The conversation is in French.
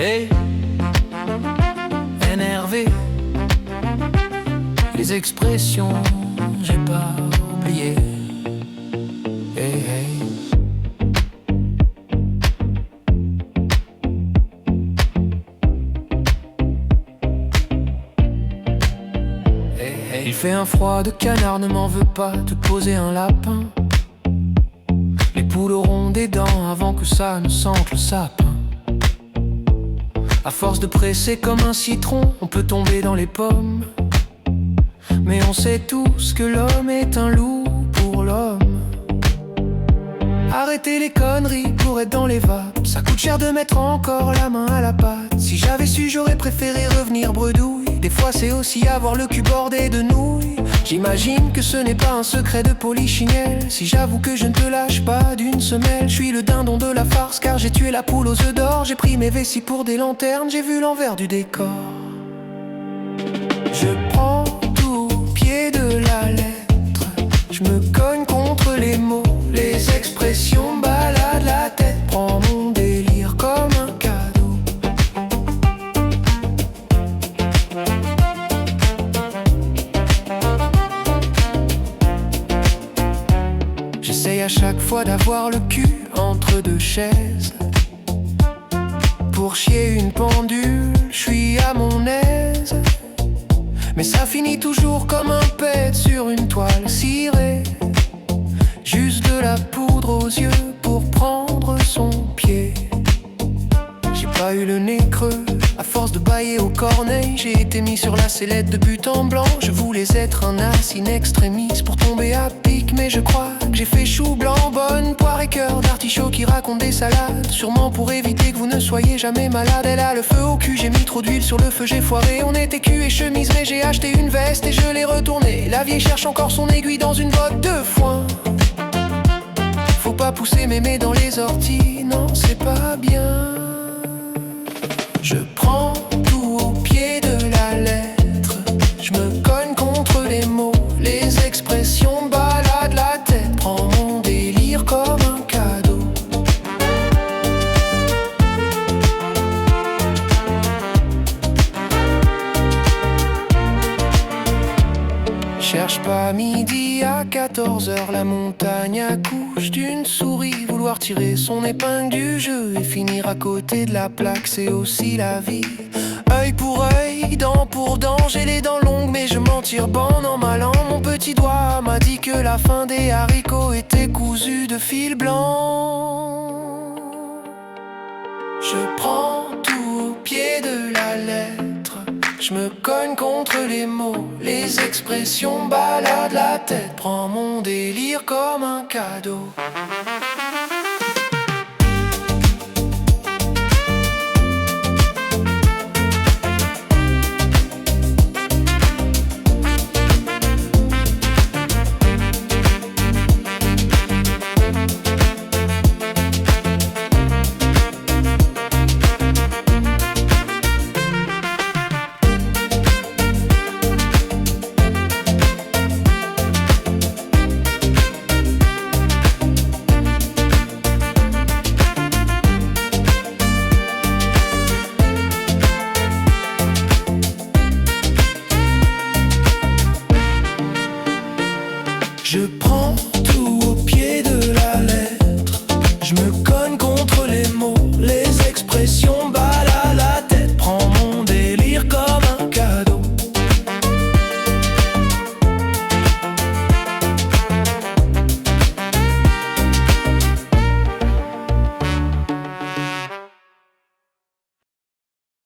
Hey, énervé, les expressions, j'ai pas oublié. Hey, hey. Hey, hey. Il fait un froid de canard, ne m'en veux pas te poser un lapin. Les poules auront des dents avant que ça ne sente le sapin. À force de presser comme un citron, on peut tomber dans les pommes. Mais on sait tous que l'homme est un loup pour l'homme. Arrêtez les conneries pour être dans les vapes. Ça coûte cher de mettre encore la main à la pâte. Si j'avais su, j'aurais préféré revenir bredouille. Des fois c'est aussi avoir le cul bordé de nouilles. J'imagine que ce n'est pas un secret de polichinelle. Si j'avoue que je ne te lâche pas d'une semelle. Je suis le dindon de la farce car j'ai tué la poule aux œufs d'or. J'ai pris mes vessies pour des lanternes, j'ai vu l'envers du décor. Je prends tout au pied de la lettre. Je me cogne contre les mots, les expressions baladent la tête. Prends mon délire comme un cadeau. J'essaye à chaque fois d'avoir le cul entre deux chaises. Pour chier une pendule, je suis à mon aise. Mais ça finit toujours comme un pet sur une toile cirée. Juste de la poudre aux yeux pour prendre son pied. J'ai pas eu le nez creux, à force de bailler au corneille. J'ai été mis sur la sellette de but en blanc. Je voulais être un as in extremis pour tomber à pic. Mais je crois que j'ai fait chou blanc. Bonne poire et cœur d'artichaut qui raconte des salades. Sûrement pour éviter que vous ne soyez jamais malade. Elle a le feu au cul, j'ai mis trop d'huile sur le feu, j'ai foiré. On était cul et chemise mais j'ai acheté une veste et je l'ai retournée. La vieille cherche encore son aiguille dans une botte de foin. Faut pas pousser mémé dans les orties, non c'est pas bien. Je prends tout au pied de la lettre. Je me cogne contre les mots, les expressions baladent la tête. Prends mon délire comme un cadeau. Cherche pas midi à 14h, la montagne accouche d'une souris. Vouloir tirer son épingle du jeu et finir à côté de la plaque, c'est aussi la vie. Œil pour œil, dent pour dent, j'ai les dents longues mais je m'en tire bon en m'allant. Mon petit doigt m'a dit que la fin des haricots était cousue de fil blanc. Je prends tout au pied de la lettre. Je me cogne contre les mots, les expressions baladent la tête. Prends mon délire comme un cadeau. Je